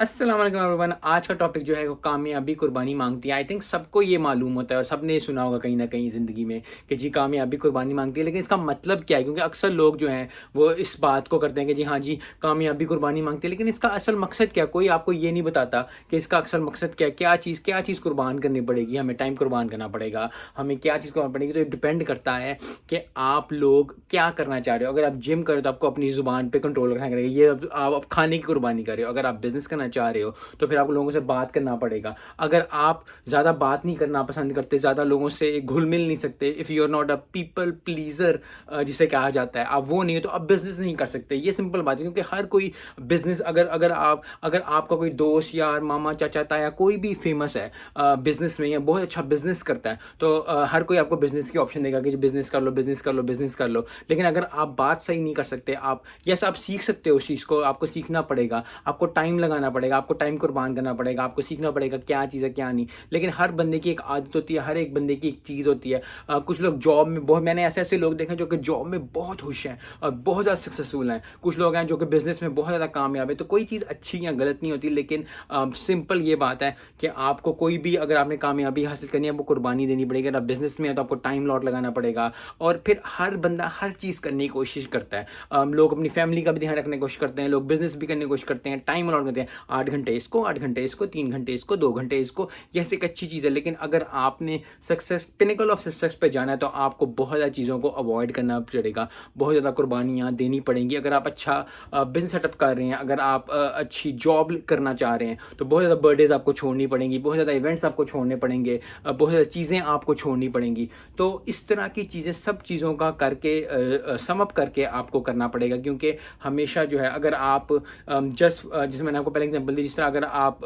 अस्सलाम वालेकुम एवरीवन। आज का टॉपिक जो है वो कामयाबी कुर्बानी मांगती है। आई थिंक सबको ये मालूम होता है और सबने सुना होगा कहीं ना कहीं ज़िंदगी में कि जी कामयाबी कुर्बानी मांगती है, लेकिन इसका मतलब क्या है? क्योंकि अक्सर लोग जो हैं वो इस बात को करते हैं कि जी हाँ जी कामयाबी कुर्बानी मांगती है, लेकिन इसका असल मकसद क्या है? कोई आपको ये नहीं बताता कि इसका असल मकसद क्या है। क्या चीज़ कुर्बान करनी पड़ेगी? हमें टाइम कुर्बान करना पड़ेगा, हमें क्या चीज़ कुर्बान पड़ेगी। तो ये डिपेंड करता है कि आप लोग क्या करना चाह रहे हो। अगर आप जिम कर रहे हो तो आपको अपनी ज़ुबान पे कंट्रोल रखना पड़ेगा। ये आप खाने की कुर्बानी कर रहे हो। अगर आप बिज़नेस करना चाह रहे हो तो फिर आपको लोगों से बात करना पड़ेगा। अगर आप ज़्यादा बात नहीं करना पसंद करते, ज़्यादा लोगों से घुल मिल नहीं सकते, if you are not a people pleaser जिसे कहा जाता है, आप वो नहीं हो तो आप बिज़नेस नहीं कर सकते। ये सिंपल बात है, क्योंकि हर कोई बिज़नेस अगर आपका कोई दोस्त यार मामा चाचा ताया कोई भी फेमस है बिज़नेस में या बहुत अच्छा बिज़नेस करता है, तो हर कोई आपको बिज़नेस की ऑप्शन देगा कि बिज़नेस कर लो, बिज़नेस कर लो, बिज़नेस कर लो। लेकिन अगर आप बात सही नहीं कर सकते, आप सीख सकते हो उस चीज़ को, आपको सीखना पड़ेगा, आपको टाइम लगाना पड़ेगा, आपको टाइम कुर्बान करना पड़ेगा, आपको सीखना पड़ेगा क्या चीज़ है क्या नहीं। लेकिन हर बंदे की एक आदत होती है, हर एक बंदे की एक चीज़ होती है। कुछ लोग जॉब में बहुत, मैंने ऐसे लोग देखे जो कि जॉब में बहुत खुश हैं और बहुत ज़्यादा सक्सेसफुल हैं। कुछ लोग हैं जो कि बिज़नेस में बहुत ज़्यादा कामयाब है। तो कोई चीज़ अच्छी या गलत नहीं होती, लेकिन सिंपल ये बात है कि आपको कोई भी, अगर आपने कामयाबी हासिल करनी है, वो कुर्बानी देनी पड़ेगी। अगर आप बिज़नेस में है तो आपको टाइम लॉट लगाना पड़ेगा। और फिर हर बंदा हर चीज़ करने की कोशिश करता है। लोग अपनी फैमिली का भी ध्यान रखने की कोशिश करते हैं, लोग बिज़नेस भी करने की कोशिश करते हैं, टाइम अलॉट करते हैं, 8 घंटे इसको, 8 घंटे इसको, 3 घंटे इसको, 2 घंटे इसको। यह एक अच्छी चीज़ है, लेकिन अगर आपने पिनिकल ऑफ सक्सेस पे जाना है तो आपको बहुत ज़्यादा चीज़ों को अवॉइड करना पड़ेगा, बहुत ज़्यादा कुर्बानियाँ देनी पड़ेंगी। अगर आप अच्छा बिजनेस सेटअप कर रहे हैं, अगर आप अच्छी जॉब करना चाह रहे हैं, तो बहुत ज़्यादा बर्थडेज आपको छोड़नी पड़ेंगी, बहुत ज़्यादा इवेंट्स आपको छोड़ने पड़ेंगे, बहुत ज़्यादा चीज़ें आपको छोड़नी पड़ेंगी। तो इस तरह की चीज़ें, सब चीज़ों का करके सम अप करके आपको करना पड़ेगा। क्योंकि हमेशा जो है, अगर आप जैसे मैंने आपको पहले एग्जांपल दी, जिस तरह अगर आप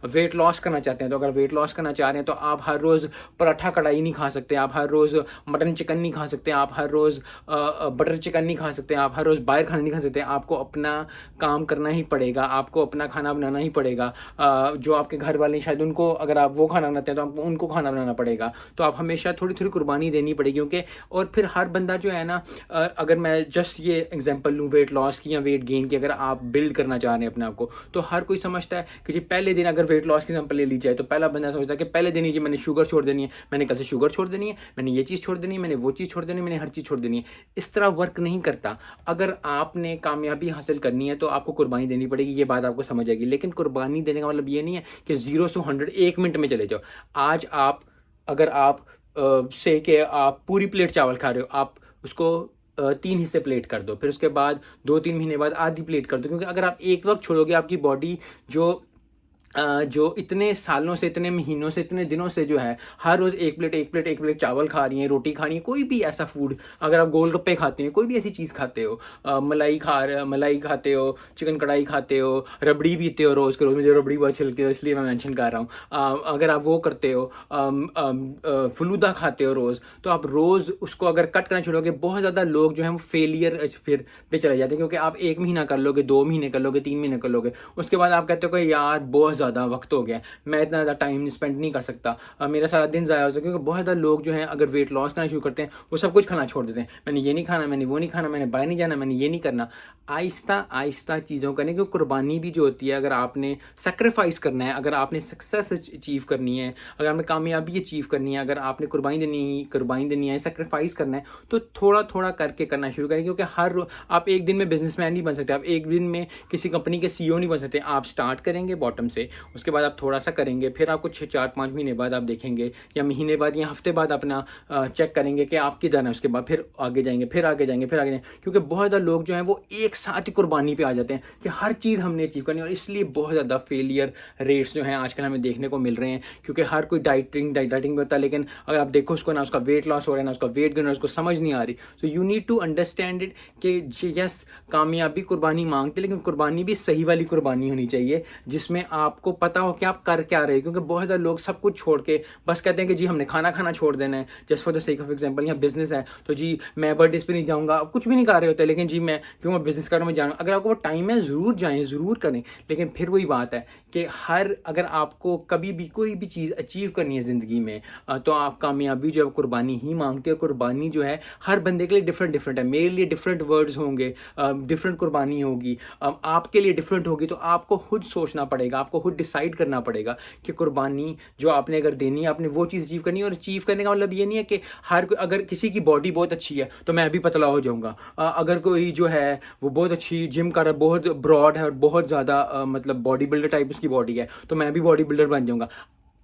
वेट लॉस करना चाहते हैं, तो अगर वेट लॉस करना चाह रहे हैं तो आप हर रोज़ पराठा कढ़ाई नहीं खा सकते, आप हर रोज़ मटन चिकन नहीं खा सकते, आप हर रोज़ बटर चिकन नहीं खा सकते, आप हर रोज़ बाहर खाना नहीं खा सकते। आपको अपना काम करना ही पड़ेगा, आपको अपना खाना बनाना ही पड़ेगा। जो आपके घर वाले शायद उनको, अगर आप वो खाना बनाते हैं तो आपको उनको खाना बनाना पड़ेगा। तो आप हमेशा थोड़ी थोड़ी कुर्बानी देनी पड़ेगी, क्योंकि और फिर हर बंदा जो है ना, अगर मैं जस्ट ये एग्जांपल लूँ वेट लॉस की या वेट गेन की, अगर आप बिल्ड करना चाह रहे हैं अपने आप को, तो हर कोई समझता है कि जी पहले दिन, अगर वेट लॉस की एग्जांपल ले ली जाए, तो पहला बंदा समझता है कि पहले दिन ही जी मैंने शुगर छोड़ देनी है, मैंने कल से शुगर छोड़ देनी है, मैंने ये चीज़ छोड़ देनी है, मैंने वो चीज़ छोड़ देनी है, मैंने हर चीज़ छोड़ देनी है। इस तरह वर्क नहीं करता। अगर आपने कामयाबी हासिल करनी है तो आपको कुर्बानी देनी पड़ेगी, ये बात आपको समझ आएगी। लेकिन कुर्बानी देने का मतलब ये नहीं है कि 0 से 100 1 मिनट में चले जाओ। आज आप, अगर आप से कि आप पूरी प्लेट चावल खा रहे हो, आप उसको 3 हिस्से प्लेट कर दो, फिर उसके बाद 2-3 महीने बाद आधी प्लेट कर दो। क्योंकि अगर आप एक वक्त छोड़ोगे, आपकी बॉडी जो इतने सालों से, इतने महीनों से, इतने दिनों से जो है हर रोज़ एक प्लेट चावल खा रही है, रोटी खा रही है, कोई भी ऐसा फूड, अगर आप गोलगप्पे खाते हैं, कोई भी ऐसी चीज़ खाते हो, मलाई खाते हो, चिकन कढ़ाई खाते हो, रबड़ी पीते हो रोज़ के रोज़, मुझे रबड़ी बहुत अच्छी लगती है इसलिए मैं मेंशन कर रहा हूँ। अगर आप वो करते हो, फलूदा खाते हो रोज़, तो आप रोज़ उसको अगर कट करना छोड़ोगे, बहुत ज़्यादा लोग जो हैं वो फेलियर फिर पे चले जाते हैं। क्योंकि आप 1 महीना कर लोगे, 2 महीने कर लोगे, 3 महीने कर लोगे, उसके बाद आप कहते हो कि यार बहुत ज़्यादा वक्त हो गया, मैं इतना ज़्यादा टाइम स्पेंड नहीं कर सकता, मेरा सारा दिन ज़ाया होता है। क्योंकि बहुत ज़्यादा लोग जो हैं अगर वेट लॉस करना शुरू करते हैं, वो सब कुछ खाना छोड़ देते हैं। मैंने ये नहीं खाना, मैंने वो नहीं खाना, मैंने बाहर नहीं जाना, मैंने ये नहीं करना। आहिस्ता आहिस्ता चीज़ों करने की कुर्बानी भी जो होती है, अगर आपने सेक्रीफाइस करना है, अगर आपने सक्सेस अचीव करनी है, अगर आपने कामयाबी अचीव करनी है, अगर आपने कुर्बानी देनी है, सेक्रीफाइस करना है, तो थोड़ा थोड़ा करके करना शुरू करें। क्योंकि आप एक दिन में बिजनेसमैन नहीं बन सकते, आप एक दिन में किसी कंपनी के सीईओ नहीं बन सकते। आप स्टार्ट करेंगे बॉटम से, उसके बाद आप थोड़ा सा करेंगे, फिर आपको 6-4-5 महीने बाद आप देखेंगे, या महीने बाद या हफ्ते बाद अपना चेक करेंगे कि आप किधर हैं। उसके बाद फिर आगे जाएंगे, फिर आगे जाएंगे, फिर आगे जाएंगे। क्योंकि बहुत ज़्यादा लोग जो हैं वो एक साथ ही कुर्बानी पे आ जाते हैं कि हर चीज़ हमने अचीव करनी है, और इसलिए बहुत ज़्यादा फेलियर रेट्स जो हैं आजकल हमें देखने को मिल रहे हैं। क्योंकि हर कोई डाइटिंग में होता है, लेकिन अगर आप देखो उसको ना, उसका वेट लॉस हो रहा है ना उसका वेट गेन हो रहा है, उसको समझ नहीं आ रही। So you need to understand it कि यस कामयाबी कुर्बानी मांगते, लेकिन कुर्बानी भी सही वाली कुर्बानी होनी चाहिए, जिसमें आप आपको पता हो कि आप कर क्या रहे हो, क्योंकि बहुत ज़्यादा लोग सब कुछ छोड़ के बस कहते हैं कि जी हमने खाना खाना छोड़ देना है, just for the sake of example. या बिजनेस है तो जी मैं बर्थडे पे नहीं जाऊँगा, कुछ भी नहीं कर रहे होते, लेकिन जी मैं क्यों मैं बिजनेस कर रहा हूँ, मैं जाऊँगा। अगर आपको वो टाइम है ज़रूर जाएँ, ज़रूर करें, लेकिन फिर वही बात है कि अगर आपको कभी भी कोई भी चीज़ अचीव करनी है ज़िंदगी में, तो आप कामयाबी जो है कुर्बानी ही मांगती है। कुर्बानी जो है हर बंदे के लिए डिफरेंट डिफरेंट है, मेरे लिए डिफरेंट वर्ड्स होंगे, डिफरेंट कुर्बानी होगी, आपके लिए डिफरेंट होगी। तो आपको खुद सोचना पड़ेगा, आपको खुद डिसाइड करना पड़ेगा कि कुर्बानी जो आपने अगर देनी है, आपने वो चीज़ अचीव करनी है। और अचीव करने का मतलब ये नहीं है कि अगर किसी की बॉडी बहुत अच्छी है तो मैं भी पतला हो जाऊँगा, अगर कोई जो है वो बहुत अच्छी जिम कर रहा है, बहुत ब्रॉड है और बहुत ज़्यादा मतलब बॉडी बिल्डर टाइप उसकी बॉडी है, तो मैं भी बॉडी बिल्डर बन जाऊँगा।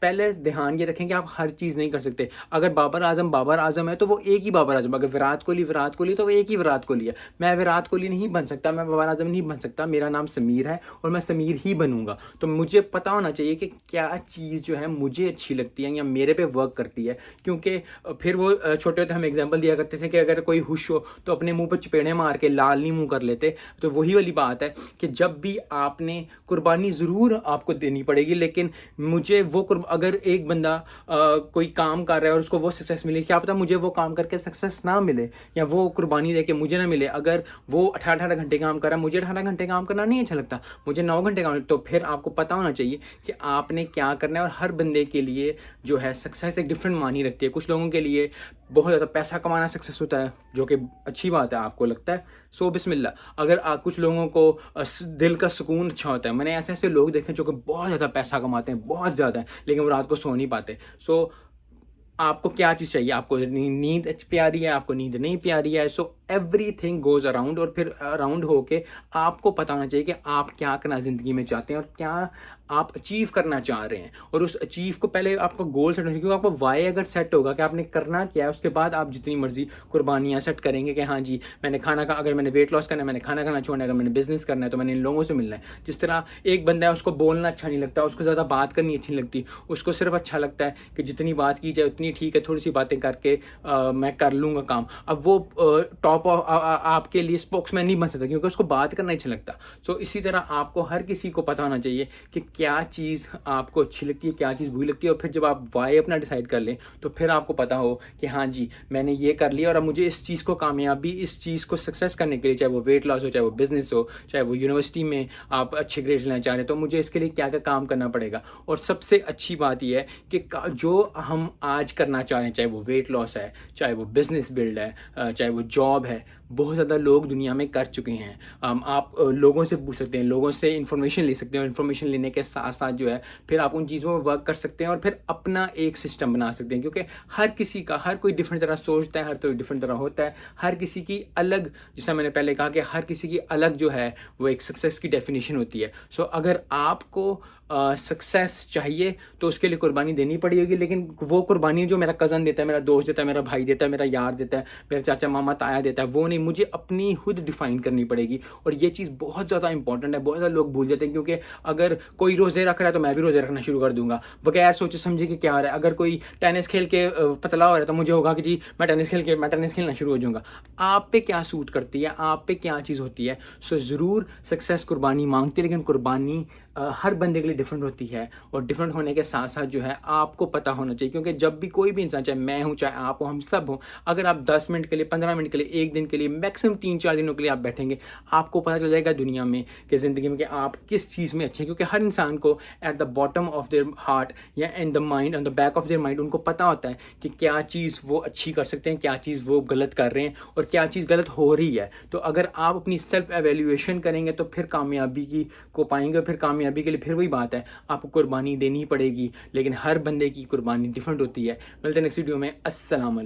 पहले ध्यान ये रखें कि आप हर चीज़ नहीं कर सकते। अगर बाबर आजम है तो वो एक ही बाबर आजम, अगर विराट कोहली तो वो एक ही विराट कोहली है। मैं विराट कोहली नहीं बन सकता, मैं बाबर आजम नहीं बन सकता, मेरा नाम समीर है और मैं समीर ही बनूंगा। तो मुझे पता होना चाहिए कि क्या चीज़ जो है मुझे अच्छी लगती है या मेरे पे वर्क करती है। क्योंकि फिर वो छोटे होते हम एग्जाम्पल दिया करते थे कि अगर कोई खुश हो तो अपने मुँह पर चपेड़े मार के लाल नहीं मुँह कर लेते। तो वही वाली बात है कि जब भी आपने कुर्बानी ज़रूर आपको देनी पड़ेगी, लेकिन मुझे वो अगर एक बंदा कोई काम कर रहा है और उसको वो सक्सेस मिले, क्या पता मुझे वो काम करके सक्सेस ना मिले या वो कुर्बानी दे के मुझे ना मिले। अगर वो 18 घंटे काम कर रहा है, मुझे 18 घंटे काम करना नहीं अच्छा लगता, मुझे 9 घंटे काम, तो फिर आपको पता होना चाहिए कि आपने क्या करना है। और हर बंदे के लिए जो है सक्सेस एक डिफरेंट मानी रखती है। कुछ लोगों के लिए बहुत ज़्यादा पैसा कमाना सक्सेस होता है, जो कि अच्छी बात है, आपको लगता है सो बिस्मिल्लाह। अगर कुछ लोगों को दिल का सुकून अच्छा होता है, मैंने ऐसे ऐसे लोग देखे जो कि बहुत ज़्यादा पैसा कमाते हैं, बहुत ज़्यादा, लेकिन वो रात को सो नहीं पाते। सो आपको क्या चीज़ चाहिए, आपको नींद प्यारी है, आपको नींद नहीं प्यारी है, सो एवरीथिंग गोज़ अराउंड। और फिर अराउंड होके आपको पता होना चाहिए कि आप क्या करना ज़िंदगी में चाहते हैं और क्या आप अचीव करना चाह रहे हैं। और उस अचीव को पहले आपका गोल सेट होना चाहिए, क्योंकि आपका वाई अगर सेट होगा कि आपने करना क्या है, उसके बाद आप जितनी मर्जी कुर्बानियाँ सेट करेंगे कि हाँ जी मैंने अगर मैंने वेट लॉस करना है, मैंने खाना खाना छोड़ना है, अगर मैंने बिजनेस करना है तो मैंने इन लोगों से मिलना है। जिस तरह एक बंदा है उसको बोलना अच्छा नहीं लगता, उसको ज़्यादा बात करनी अच्छी नहीं लगती, उसको सिर्फ अच्छा लगता है कि जितनी बात की जाए उतनी ठीक है, थोड़ी सी बातें करके मैं कर लूँगा काम। अब वो टॉप आपके लिए स्पोक्समैन नहीं बन सकता, क्योंकि उसको बात करना अच्छा लगता। सो इसी तरह आपको हर किसी को पता होना चाहिए कि क्या चीज़ आपको अच्छी लगती है, क्या चीज़ बुरी लगती है। और फिर जब आप वाई अपना डिसाइड कर लें तो फिर आपको पता हो कि हाँ जी मैंने ये कर लिया और अब मुझे इस चीज़ को कामयाबी, इस चीज़ को सक्सेस करने के लिए, चाहे वो वेट लॉस हो, चाहे वो बिजनेस हो, चाहे वो यूनिवर्सिटी में आप अच्छे ग्रेड्स लेना चाह रहे हैं, तो मुझे इसके लिए क्या क्या काम करना पड़ेगा। और सबसे अच्छी बात यह है कि जो हम आज करना चाह रहे हैं, चाहे वो वेट लॉस है, चाहे वो बिजनेस बिल्ड है, चाहे वो जॉब है, बहुत ज़्यादा लोग दुनिया में कर चुके हैं। आप लोगों से पूछ सकते हैं, लोगों से इन्फॉर्मेशन ले सकते हैं, और इन्फॉर्मेशन लेने के साथ साथ जो है फिर आप उन चीज़ों में वर्क कर सकते हैं और फिर अपना एक सिस्टम बना सकते हैं। क्योंकि हर कोई डिफरेंट तरह सोचता है, हर कोई डिफरेंट तरह होता है, हर किसी की अलग, जैसा मैंने पहले कहा कि हर किसी की अलग जो है वो एक सक्सेस की डेफिनेशन होती है। सो अगर आपको सक्सेस चाहिए तो उसके लिए कुर्बानी देनी पड़ेगी, लेकिन वो कुर्बानी जो मेरा कज़न देता है, मेरा दोस्त देता है, मेरा भाई देता है, मेरा यार देता है, मेरा चाचा मामा ताया देता है, वो नहीं, मुझे अपनी खुद डिफाइन करनी पड़ेगी। और ये चीज़ बहुत ज़्यादा इंपॉर्टेंट है, बहुत ज़्यादा लोग भूल जाते हैं। क्योंकि अगर कोई रोज़े रख रहा है तो मैं भी रोज़े रखना शुरू कर दूंगा बगैर सोचे समझे कि क्या हो रहा है। अगर कोई टेनिस खेल के पतला हो रहा है तो मुझे होगा कि जी मैं टेनिस खेलना शुरू हो जाऊँगा। आप पे क्या सूट करती है, आप पे क्या चीज़ होती है। सो ज़रूर सक्सेस कुर्बानी मांगती है, लेकिन कुर्बानी हर बंदे के लिए डिफरेंट होती है। और डिफरेंट होने के साथ साथ जो है आपको पता होना चाहिए, क्योंकि जब भी कोई भी इंसान, चाहे मैं हूँ, चाहे आप हो, हम सब हो, अगर आप 10 मिनट के लिए, 15 मिनट के लिए, एक दिन के लिए, मैक्सिमम 3-4 दिनों के लिए आप बैठेंगे, आपको पता चल जाएगा दुनिया में कि ज़िंदगी में कि आप किस चीज़ में अच्छे हैं। क्योंकि हर इंसान को at the bottom of their heart या in the mind, on the back of their mind, उनको पता होता है कि क्या चीज़ वो अच्छी कर सकते हैं, क्या चीज़ वो गलत कर रहे हैं और क्या चीज़ गलत हो रही है। तो अगर आप अपनी सेल्फ एवेल्यूएशन करेंगे तो फिर कामयाबी को पाएंगे। और फिर कामयाबी के लिए फिर वही बात है, आपको कुर्बानी देनी पड़ेगी, लेकिन हर बंदे की कुर्बानी डिफरेंट होती है। मिलते हैं नेक्स्ट वीडियो में। अस्सलाम वालेकुम।